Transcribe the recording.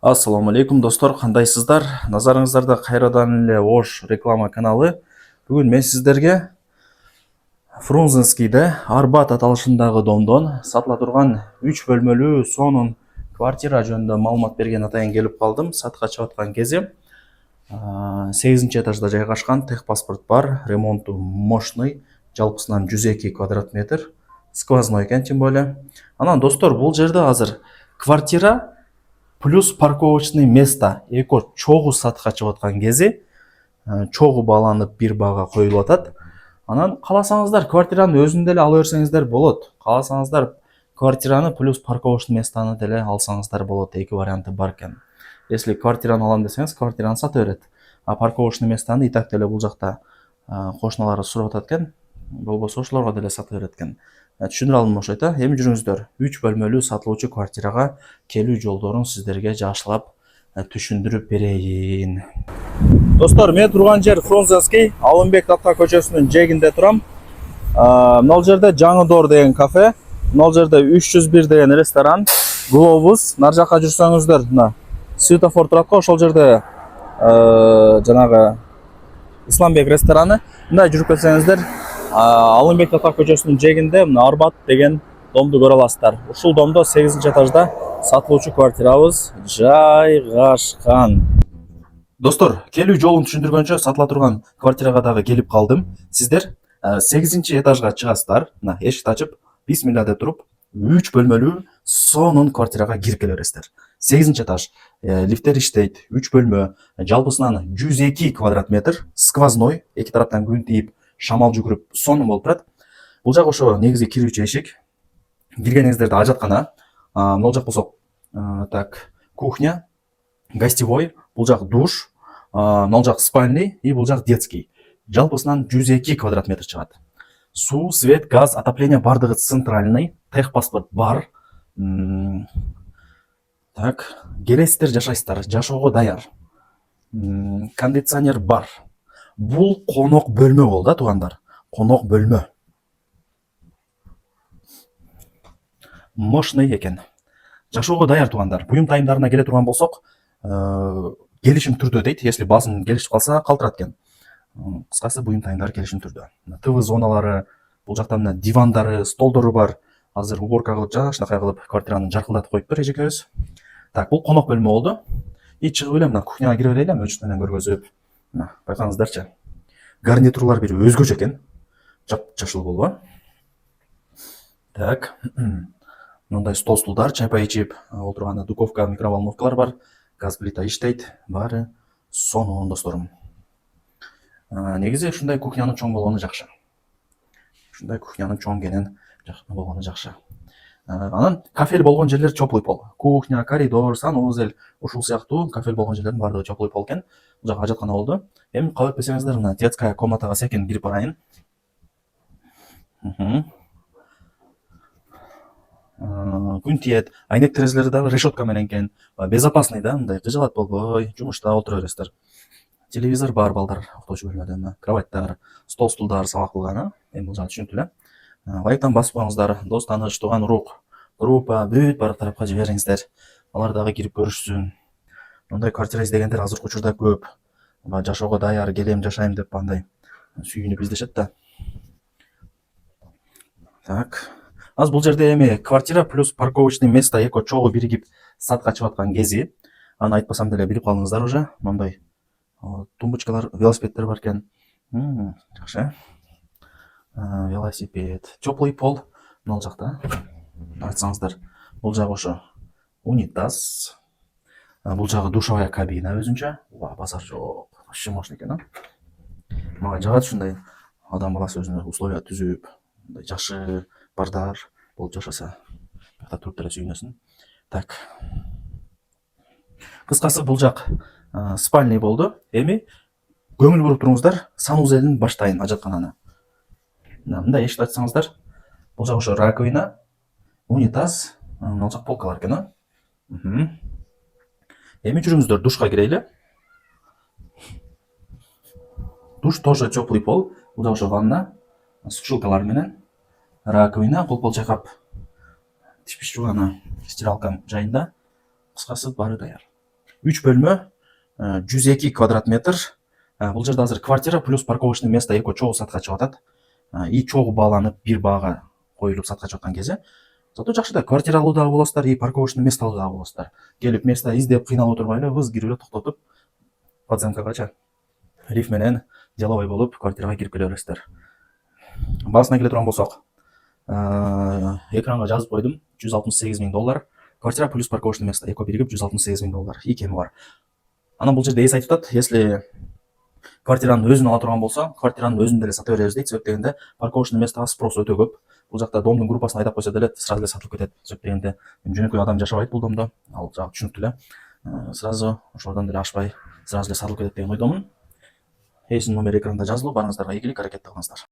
Ассаламу алейкум достор, қандайсыздар? Назарыңыздарда қайрадан эле Ош реклама каналы. Бүгін мен сіздерге Фрунзенскийде Арбат аталышындагы домдон сатыла турган 3 бөлмөлүү сонун квартира жөнүндө маалымат берген атайын келип калдым. Сатка чыгып аткан кези 8 этажда жайгашкан, техпаспорт бар, ремонту мощный, жалпысынан 102 квадрат метр, сквозной экен тем более. Анан достор, бул жерде азыр квартира плюс парковочный место эко чогуу сатка чыгып аткан кези чогуу бааланып бир баага коюлуп атат. Анан кааласаңыздар квартираны өзүн деле ала берсеңиздер болот. Кааласаңыздар квартираны плюс парковочный местаны деле алсаңыздар болот. Эки варианты бар экен. Если квартираны алам десеңиз, квартираны сата берет. А парковочный местаны и так деле бул жакта кошуналары сурап атат экен. Болбосо ошолорго деле сата берет экен. Түшүндүрө алдым окшойт. Эми жүрүңүздөр. 3 бөлмөлүү сатылуучу квартирага келүү жолдорун сиздерге жакшылап түшүндүрүп берейин. Достор, мен турган жер Фрунзенский, Алымбек Татка көчөсүнүн жээгинде турам. Мына жерде Жаңы Доор деген кафе, мына жерде 301 деген ресторан, Глобус. Нар жака жүрсөңүздөр, мына светофор турат го, ошол жерде жанагы Исламбек рестораны. Мындай жүрүп келсеңиздер, Алымбек Татка көчөсүнүн жээгинде мына Арбат деген домду көрө аласыздар. Ушул домдо 8 этажда сатылуучу квартирабыз жайгашкан. Достор, келүү жолун түшүндүргөнчө сатыла турган квартирага дагы келип калдым. Сиздер 8 этажга чыгасыздар. Мына эшикти ачып, бисмилла деп туруп, 3 бөлмөлүү сонун квартирага кирип келе бересиздер. 8 этаж, лифттер иштейт, 3 бөлмө, жалпысынан 102 квадрат метр, сквозной, эки тараптан күн тийип, шамал жүгүрүп, сонун болуп турат. Бул жак ошо негизги кирүүчү эшик. Киргениңиздерде ажаткана, могул жак болсо так, кухня, гостевой, бул жак душ, могул жак спальный и бул жак детский. Жалпысынан 102 квадрат метр чыгат. Суу, свет, газ, отопление бардыгы центральный, техпаспорт бар. Так, келесиздер, жашайсыздар, жашоого даяр. Кондиционер бар. Бул конок бөлмө болду да, туугандар. Конок бөлмө. Мощный экен. Жашоого даяр, туугандар. Буюм тайымдарына келе турган болсок, келишим түрдө дейт. Если басым келишип калса, калтырат экен. Кыскасы, буюм тайымдары келишим түрдө. ТВ зоналары, бул жакта мына дивандары, столдору бар. Азыр уборка кылып, жакшынакай кылып квартираны жаркылдатып коюптур эжекебиз. Так, бул конок бөлмө болду. И чыгып эле мына кухняга кирип эле, мөлчүр менен көргөзүп. Мына, байкаңыздарчы. Гарнитурлар бир өзгөчө экен. Жап-жашыл болуп. Так. Мындай стол-стулдар, чай-пай ичип отурганда духовка, микроволновкалар бар. Газ плита иштейт. Баары сонун, досторум. Негизи ушундай кухнянын чоң болгону жакшы. Ушундай кухнянын чоң экенин болгону жакшы. Анан кафель болгон жерлер теплый пол. Кухня, коридор, санузел, ушул сыяктуу кафель болгон жерлердин баардыгы теплый пол экен. Бул жак ажаткана болду. Эми кабыл этпесеңиздер, мына детская комнатага секин кирип барайын. Күн тиет, айнек терезелери дагы решетка менен экен. Безопасный да, мындай кыжалат болбой, жумушта отура бересиздер. Телевизор бар, балдар октоочу бөлмөдө, кроваттар, стол-стулдар сабак кылган, эми бул жагы түшүнүктүү эле. Лайктан басып коюңуздар, дос тааныш, тууган урук, группа, бүт баары тарапка жибериңиздер. Алар дагы кирип көрүшсүн. Мындай квартира издегендер азыркы учурда көп. Жашоого даяр, келем, жашайм деп андай сүйүнүп издешет да. Так. Аз бул жерде эми квартира плюс парковочный место эко чогуу биригип сатка чыгып аткан кези. Аны айтпасам деле билип калдыңыздар уже. Мындай тумбочкалар, велосипедтер бар экен. Жакшы. Велосипед, теплый пол. Мына жакта. Айтсаңыздар, бул жагы ошо унитаз. Бул жагы душевая кабина өзүнчө. Базар жок. Вообще мощный экен, Мага жагат ушундай адам баласы өзүнө условия түзүп, мындай жакшы бардар болуп жашаса. Бакта туруп деле сүйүнөсүн. Так. Кыскасы бул жак спальный болду. Эми көңүл буруп туруңуздар, санузелдин баштайын ажаткананы. Мындай эшикти ачсаңыздар, бул жак ошо раковина, унитаз, мына жак полкалар экен, Эми жүрүңүздөр, душка кирели. Душ тоже теплый пол. Бул жак ошо ванна, сушилкалар менен, раковина, кол чайкап, тиш жууганы, стиралка жайында. Кыскасы баары даяр. 3 бөлмө, 102 квадрат метр. Бул жерде азыр квартира плюс парковочный место эко чогуу сатка чыгып атат. И чогуу бааланып, бир баага коюлуп сатка чыгып аткан кези. Зато жакшы да, квартира алуу дагы болосуздар, и парковочный место алуу дагы болосуздар. Келип место издеп кыйналып отурбай эле выз кирип эле токтотуп, подземкагача лифт менен деловой болуп квартирага кирип келе бересиздер. Баасына келе турган болсок, экранга жазып койдум, $168,000. Квартира плюс парковочный место эко биригип $168,000. И кеми бар. Анан бул жерде эс айтып атат, если квартиранын өзүн ала турган болсо, квартиранын өзүн деле сата беребиз дейт. Себеп дегенде парковочный местога спрос өтө көп. Бул жакта домдун группасын айдап койсо деле сразу эле сатылып кетет. Себеп дегенде жөнөкөй адам жашабайт бул домдо. Ал жагы түшүнүктүү эле. Сразу ошолордон деле ашпай, сразу эле сатылып кетет деген ойдомун. Эсинин номери экранда жазылуу. Барыңыздарга ийгилик, аракетте кылыңыздар.